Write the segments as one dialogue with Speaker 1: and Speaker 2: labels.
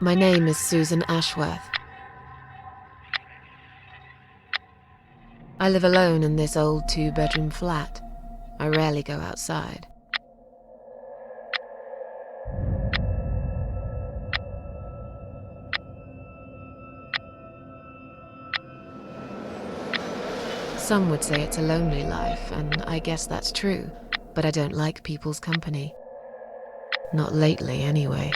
Speaker 1: My name is Susan Ashworth. I live alone in this old 2-bedroom flat. I rarely go outside. Some would say it's a lonely life, and I guess that's true, but I don't like people's company. Not lately, anyway.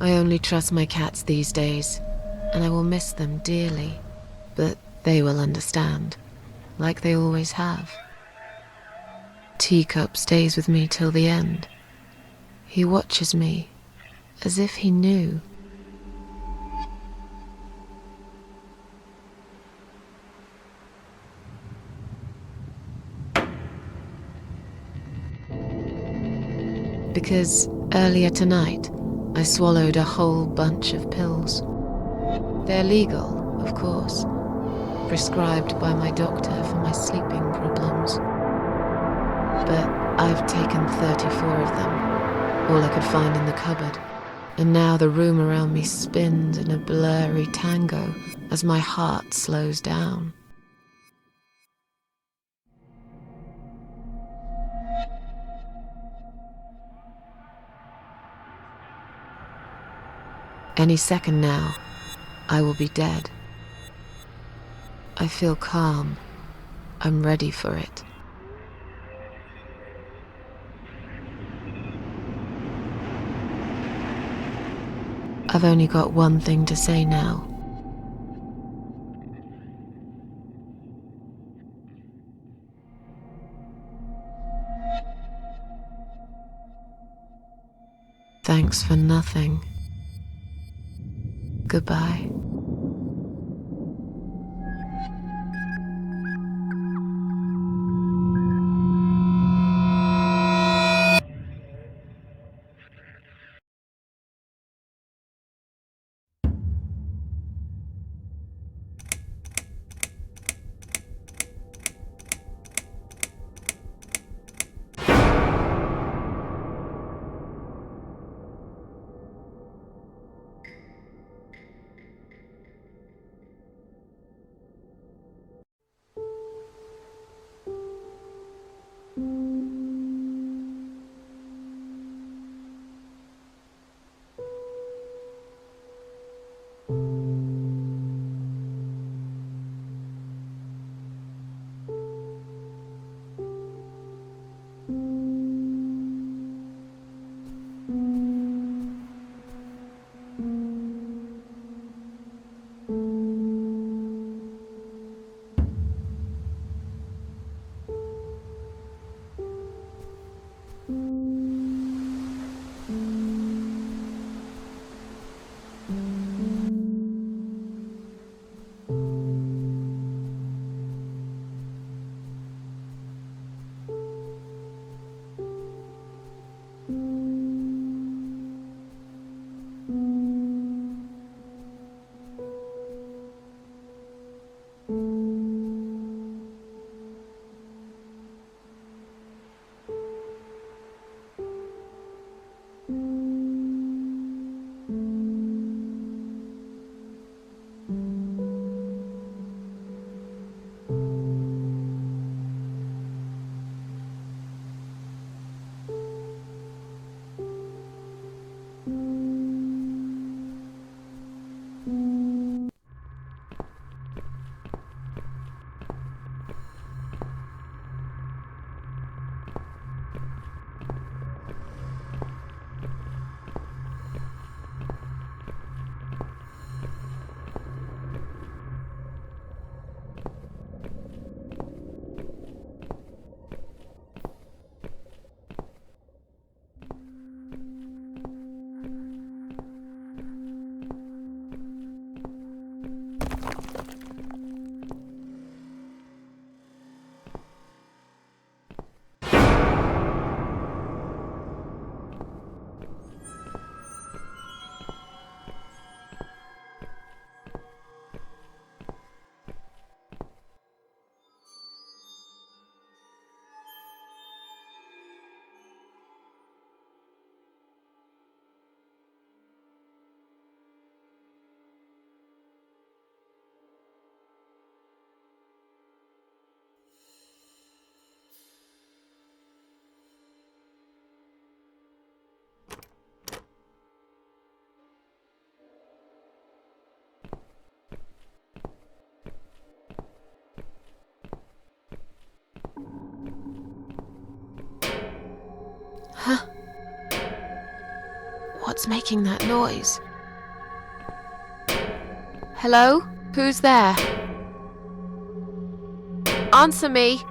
Speaker 1: I only trust my cats these days, and I will miss them dearly, but they will understand, like they always have. Teacup stays with me till the end. He watches me, as if he knew. Because earlier tonight, I swallowed a whole bunch of pills. They're legal, of course, prescribed by my doctor for my sleeping problems. But I've taken 34 of them, all I could find in the cupboard, and now the room around me spins in a blurry tango as my heart slows down. Any second now, I will be dead. I feel calm. I'm ready for it. I've only got one thing to say now. Thanks for nothing. Goodbye. What's making that noise? Hello? Who's there? Answer me!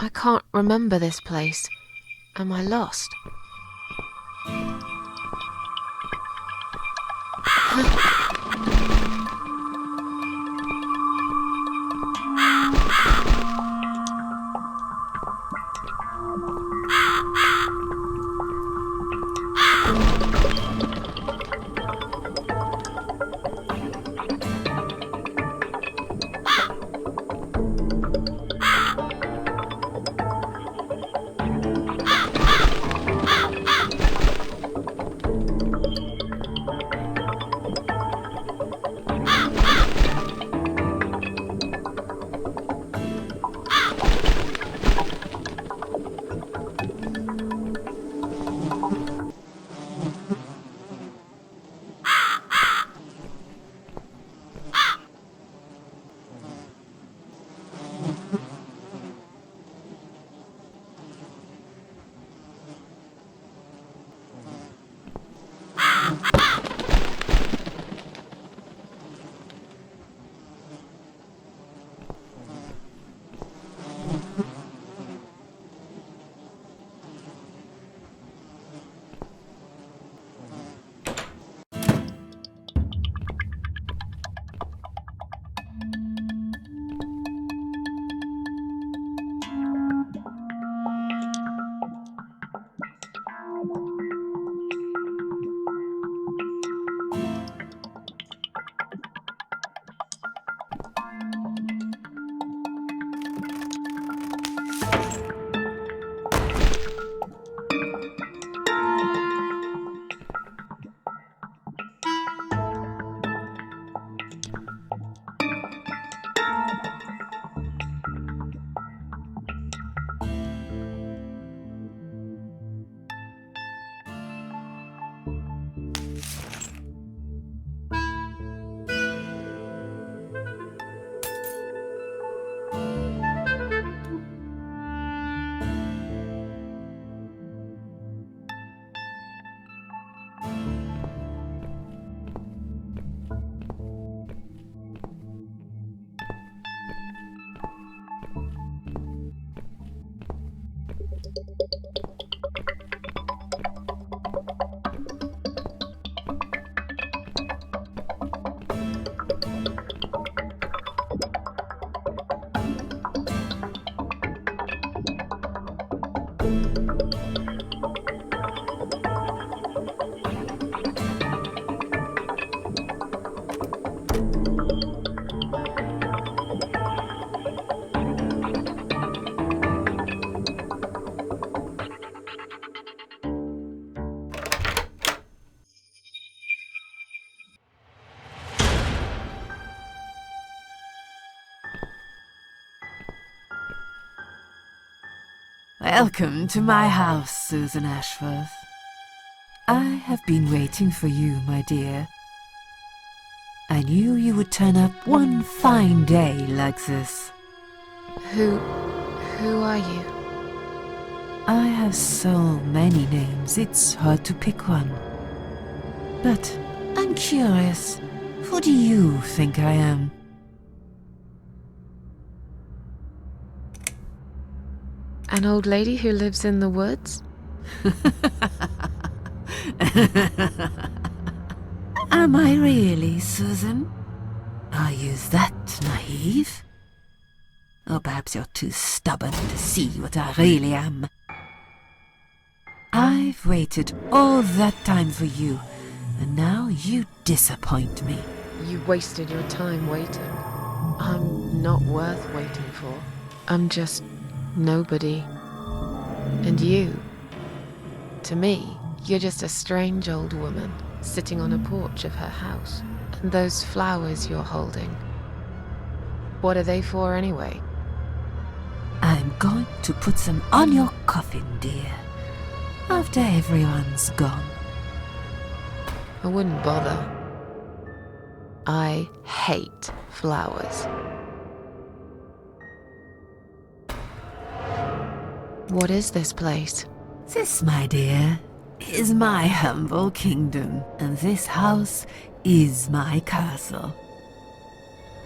Speaker 1: I can't remember this place. Am I lost?
Speaker 2: Welcome to my house, Susan Ashworth. I have been waiting for you, my dear. I knew you would turn up one fine day like this.
Speaker 1: Who are you?
Speaker 2: I have so many names, it's hard to pick one. But I'm curious, who do you think I am?
Speaker 1: An old lady who lives in the woods?
Speaker 2: Am I really, Susan? Are you that naive? Or perhaps you're too stubborn to see what I really am. I've waited all that time for you, and now you disappoint me.
Speaker 1: You wasted your time waiting. I'm not worth waiting for. I'm just nobody. And you, to me, you're just a strange old woman sitting on a porch of her house. And those flowers you're holding, What are they for anyway?
Speaker 2: I'm going to put them on your coffin, dear, after everyone's gone.
Speaker 1: I wouldn't bother. I hate flowers. What is this place?
Speaker 2: This, my dear, is my humble kingdom, and this house is my castle.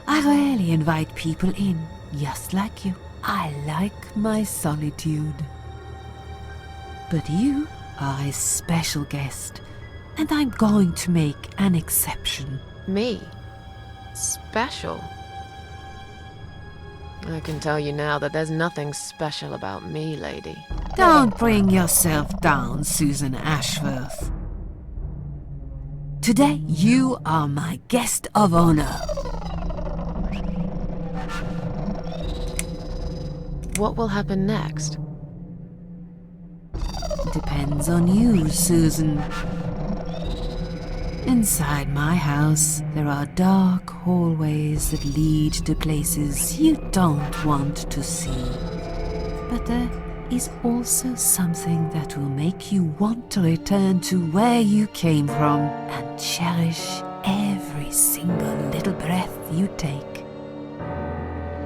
Speaker 2: I rarely invite people in, just like you. I like my solitude. But you are a special guest, and I'm going to make an exception.
Speaker 1: Me? Special? I can tell you now that there's nothing special about me, lady.
Speaker 2: Don't bring yourself down, Susan Ashworth. Today, you are my guest of honor.
Speaker 1: What will happen next?
Speaker 2: Depends on you, Susan. Inside my house, there are dark hallways that lead to places you don't want to see. But there is also something that will make you want to return to where you came from and cherish every single little breath you take.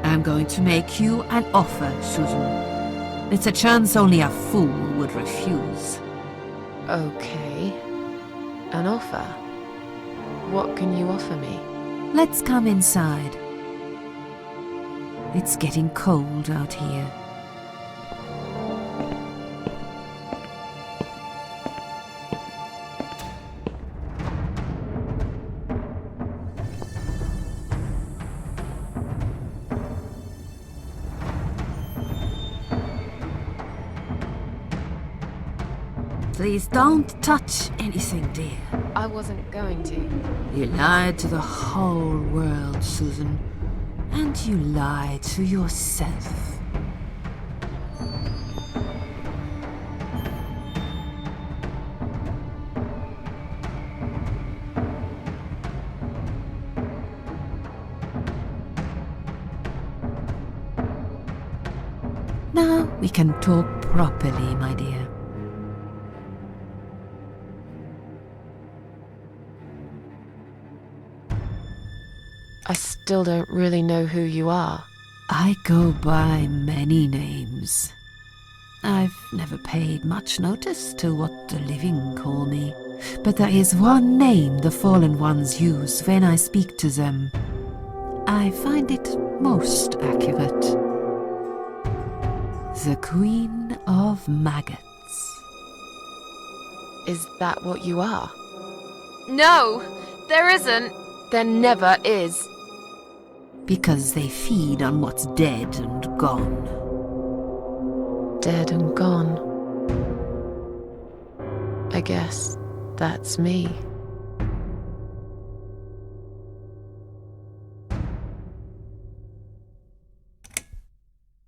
Speaker 2: I'm going to make you an offer, Susan. It's a chance only a fool would refuse.
Speaker 1: Okay. An offer? What can you offer me?
Speaker 2: Let's come inside. It's getting cold out here. Please don't touch anything, dear.
Speaker 1: I wasn't going to.
Speaker 2: You lied to the whole world, Susan. And you lied to yourself. Now we can talk properly, my dear.
Speaker 1: I still don't really know who you are.
Speaker 2: I go by many names. I've never paid much notice to what the living call me, but there is one name the fallen ones use when I speak to them. I find it most accurate. The Queen of Maggots.
Speaker 1: Is that what you are? No, there isn't. There never is.
Speaker 2: Because they feed on what's dead and gone.
Speaker 1: Dead and gone. I guess that's me.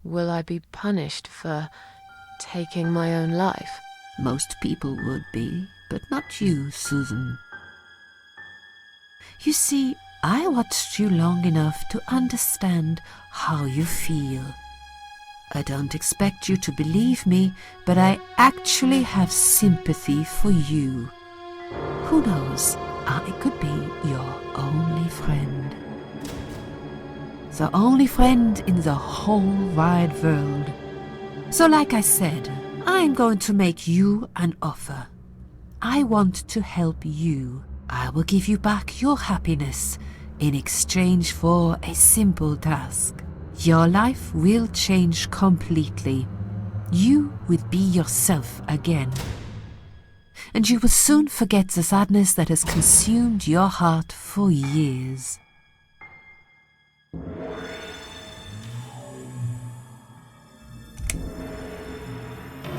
Speaker 1: Will I be punished for taking my own life?
Speaker 2: Most people would be, but not you, Susan. You see, I watched you long enough to understand how you feel. I don't expect you to believe me, but I actually have sympathy for you. Who knows, I could be your only friend. The only friend in the whole wide world. So like I said, I'm going to make you an offer. I want to help you. I will give you back your happiness in exchange for a simple task. Your life will change completely. You will be yourself again. And you will soon forget the sadness that has consumed your heart for years.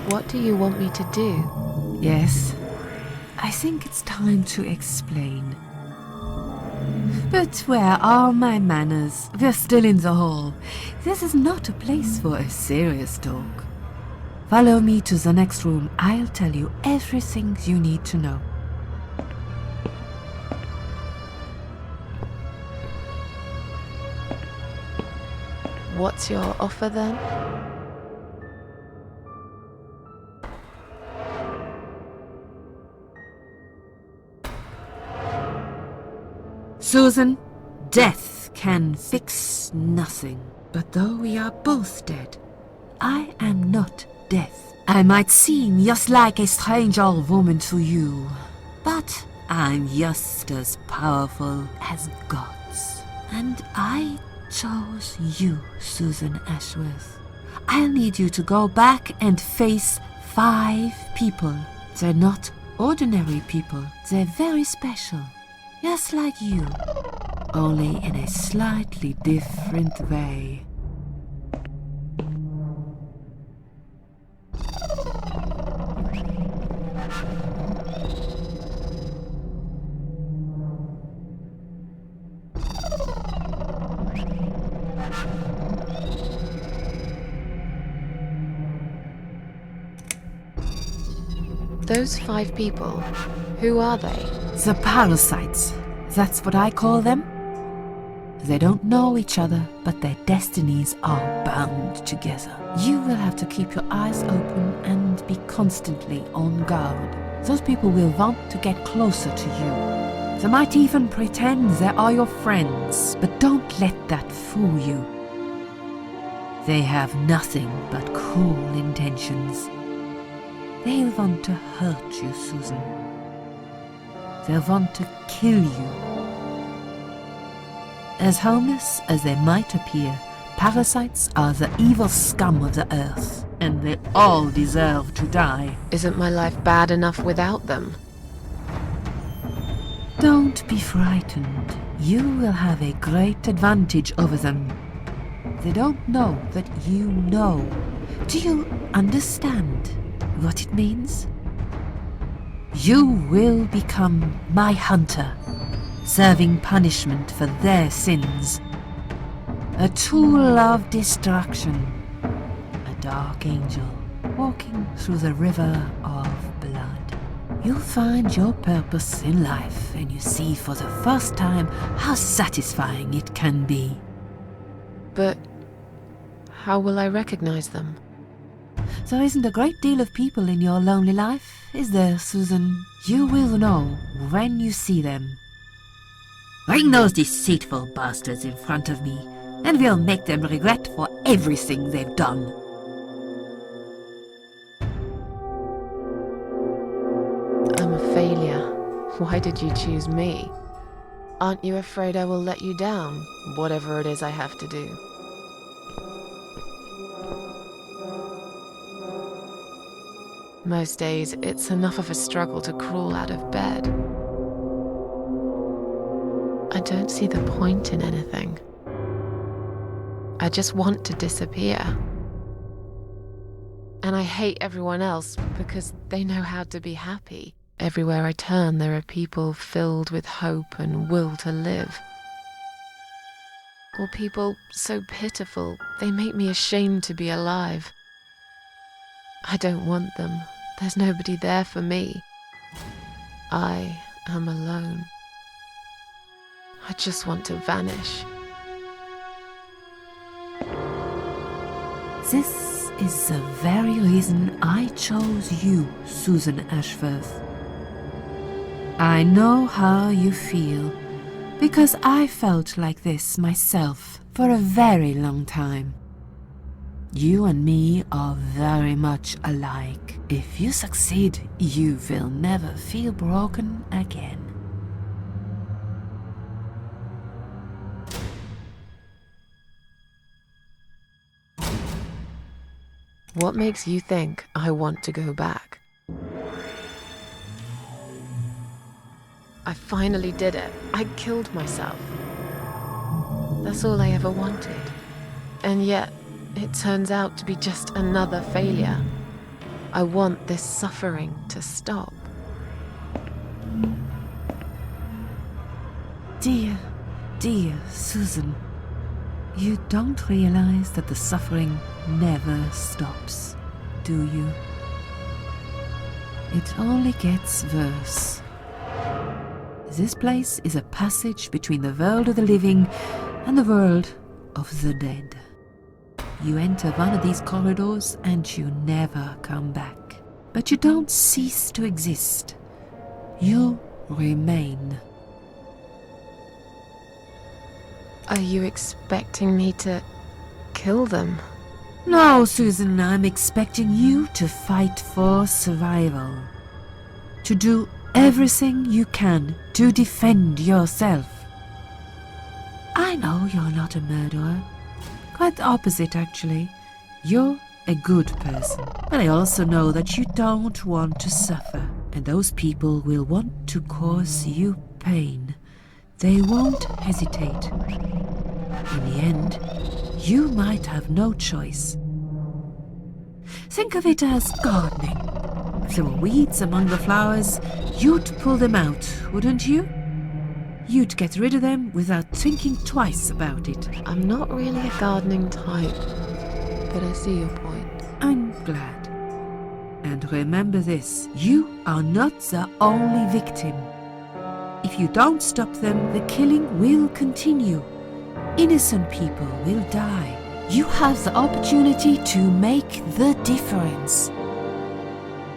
Speaker 1: What do you want me to do?
Speaker 2: Yes, I think it's time to explain. But where are my manners? We're still in the hall. This is not a place for a serious talk. Follow me to the next room. I'll tell you everything you need to know.
Speaker 1: What's your offer then?
Speaker 2: Susan, death can fix nothing. But though we are both dead, I am not death. I might seem just like a strange old woman to you, but I'm just as powerful as gods. And I chose you, Susan Ashworth. I'll need you to go back and face 5 people. They're not ordinary people. They're very special. Just like you, only in a slightly different way.
Speaker 1: Those 5 people, who are they?
Speaker 2: The parasites, that's what I call them. They don't know each other, but their destinies are bound together. You will have to keep your eyes open and be constantly on guard. Those people will want to get closer to you. They might even pretend they are your friends, but don't let that fool you. They have nothing but cruel intentions. They'll want to hurt you, Susan. They'll want to kill you. As harmless as they might appear, parasites are the evil scum of the earth, and they all deserve to die.
Speaker 1: Isn't my life bad enough without them?
Speaker 2: Don't be frightened. You will have a great advantage over them. They don't know that you know. Do you understand what it means? You will become my hunter, serving punishment for their sins. A tool of destruction, a dark angel walking through the river of blood. You'll find your purpose in life, and you see for the first time how satisfying it can be.
Speaker 1: But how will I recognize them?
Speaker 2: There isn't a great deal of people in your lonely life, is there, Susan? You will know when you see them. Bring those deceitful bastards in front of me, and we'll make them regret for everything they've done.
Speaker 1: I'm a failure. Why did you choose me? Aren't you afraid I will let you down, whatever it is I have to do? Most days, it's enough of a struggle to crawl out of bed. I don't see the point in anything. I just want to disappear. And I hate everyone else because they know how to be happy. Everywhere I turn, there are people filled with hope and will to live. Or people so pitiful, they make me ashamed to be alive. I don't want them. There's nobody there for me. I am alone. I just want to vanish.
Speaker 2: This is the very reason I chose you, Susan Ashworth. I know how you feel, because I felt like this myself for a very long time. You and me are very much alike. If you succeed, you will never feel broken again.
Speaker 1: What makes you think I want to go back? I finally did it. I killed myself. That's all I ever wanted. And yet, it turns out to be just another failure. I want this suffering to stop.
Speaker 2: Dear, dear Susan, you don't realize that the suffering never stops, do you? It only gets worse. This place is a passage between the world of the living and the world of the dead. you enter one of these corridors and you never come back. But you don't cease to exist. You remain.
Speaker 1: Are you expecting me to kill them?
Speaker 2: No, Susan, I'm expecting you to fight for survival. To do everything you can to defend yourself. I know you're not a murderer. Quite the opposite, actually. You're a good person. But I also know that you don't want to suffer. And those people will want to cause you pain. They won't hesitate. In the end, you might have no choice. Think of it as gardening. If there were weeds among the flowers, you'd pull them out, wouldn't you? You'd get rid of them without thinking twice about it.
Speaker 1: I'm not really a gardening type, but I see your point.
Speaker 2: I'm glad. And remember this, you are not the only victim. If you don't stop them, the killing will continue. Innocent people will die. You have the opportunity to make the difference.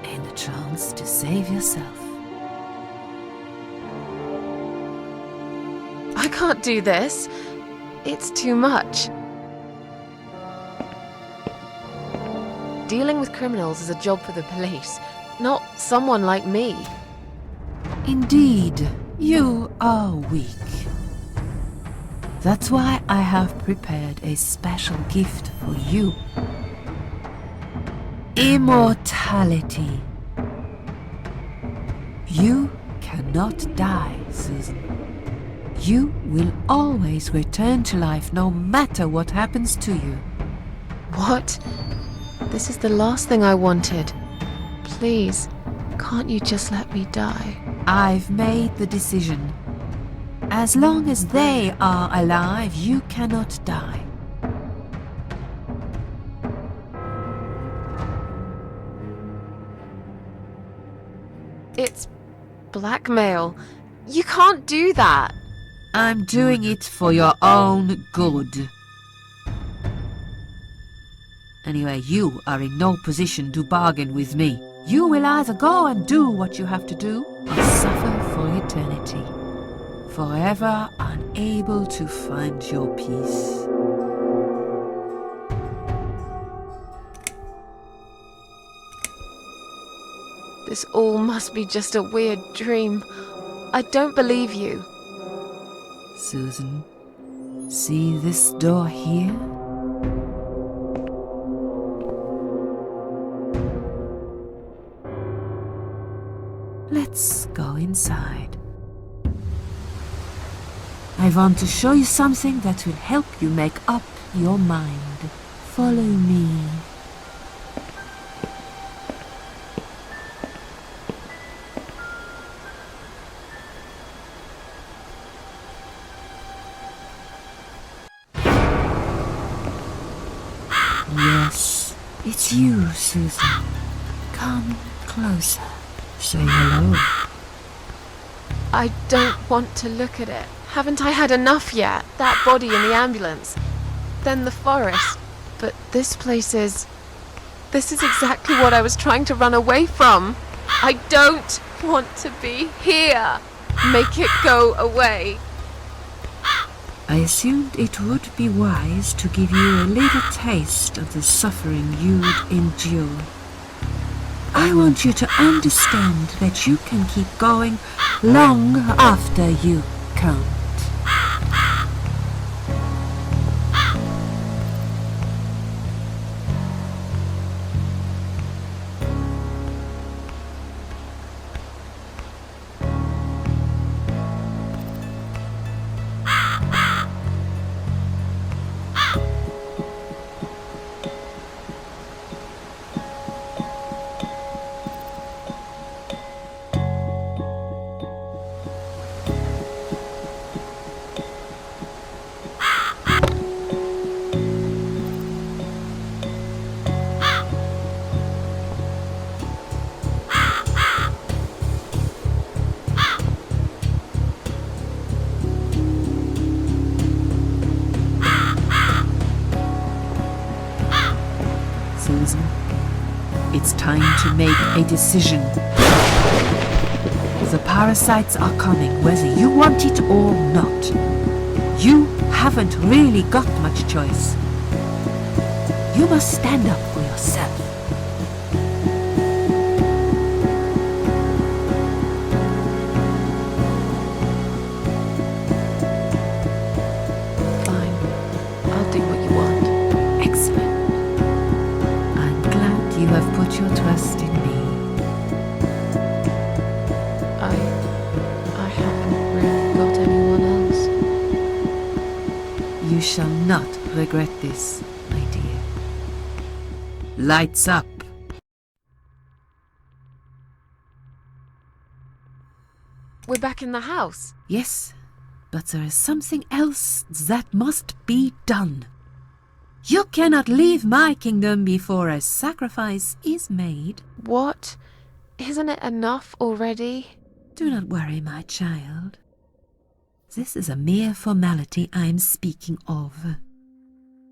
Speaker 2: And a chance to save yourself.
Speaker 1: I can't do this. It's too much. Dealing with criminals is a job for the police, not someone like me.
Speaker 2: Indeed, you are weak. That's why I have prepared a special gift for you. Immortality. You cannot die, Susan. You will always return to life no matter what happens to you.
Speaker 1: What? This is the last thing I wanted. Please, can't you just let me die?
Speaker 2: I've made the decision. As long as they are alive, you cannot die.
Speaker 1: It's blackmail. You can't do that.
Speaker 2: I'm doing it for your own good. Anyway, you are in no position to bargain with me. You will either go and do what you have to do, or suffer for eternity. Forever unable to find your peace.
Speaker 1: This all must be just a weird dream. I don't believe you.
Speaker 2: Susan, see this door here? Let's go inside. I want to show you something that will help you make up your mind. Follow me. Yes, it's you, Susan. Come closer. Say hello.
Speaker 1: I don't want to look at it. Haven't I had enough yet? That body in the ambulance. Then the forest. But this place is... This is exactly what I was trying to run away from. I don't want to be here. Make it go away.
Speaker 2: I assumed it would be wise to give you a little taste of the suffering you'd endure. I want you to understand that you can keep going long after you can't. to make a decision. The parasites are coming whether you want it or not. You haven't really got much choice. You must stand up for yourself.
Speaker 1: Fine. I'll do what you want.
Speaker 2: Excellent. I'm glad you have put your trust in me.
Speaker 1: I haven't really got anyone else.
Speaker 2: You shall not regret this, my dear. Lights up.
Speaker 1: We're back in the house.
Speaker 2: Yes, but there is something else that must be done. You cannot leave my kingdom before a sacrifice is made.
Speaker 1: What? Isn't it enough already?
Speaker 2: Do not worry, my child. This is a mere formality I am speaking of.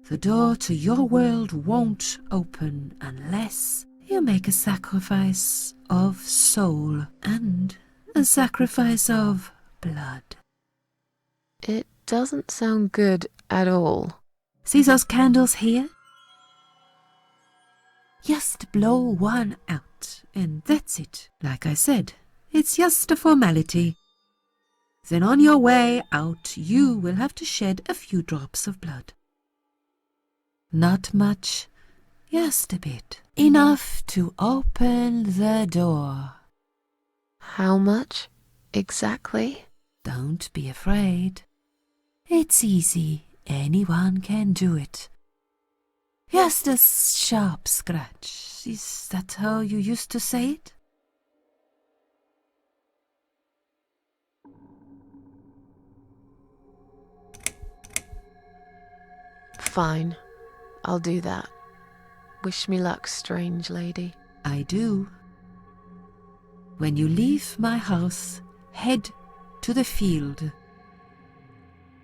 Speaker 2: The door to your world won't open unless you make a sacrifice of soul and a sacrifice of blood.
Speaker 1: It doesn't sound good at all.
Speaker 2: See those candles here? Just blow one out, and that's it. Like I said, it's just a formality. Then on your way out, you will have to shed a few drops of blood. Not much, just a bit. Enough to open the door.
Speaker 1: How much exactly?
Speaker 2: Don't be afraid. It's easy. Anyone can do it. Just a sharp scratch. Is that how you used to say it?
Speaker 1: Fine. I'll do that. Wish me luck, strange lady.
Speaker 2: I do. When you leave my house, head to the field.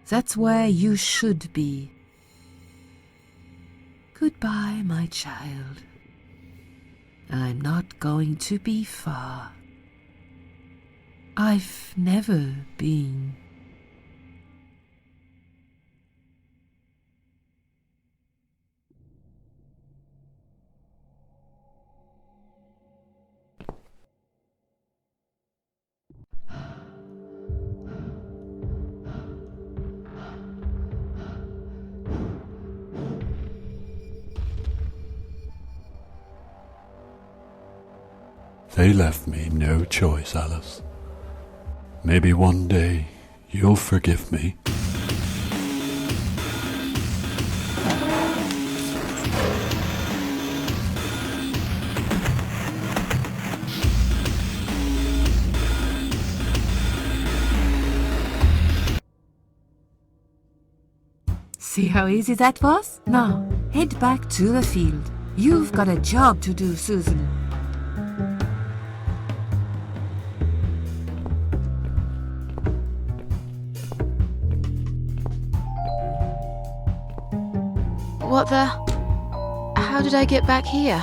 Speaker 2: That's where you should be. Goodbye, my child. I'm not going to be far. I've never been.
Speaker 3: They left me no choice, Alice. Maybe one day you'll forgive me.
Speaker 2: See how easy that was? Now, head back to the field. You've got a job to do, Susan.
Speaker 1: What the? How did I get back here?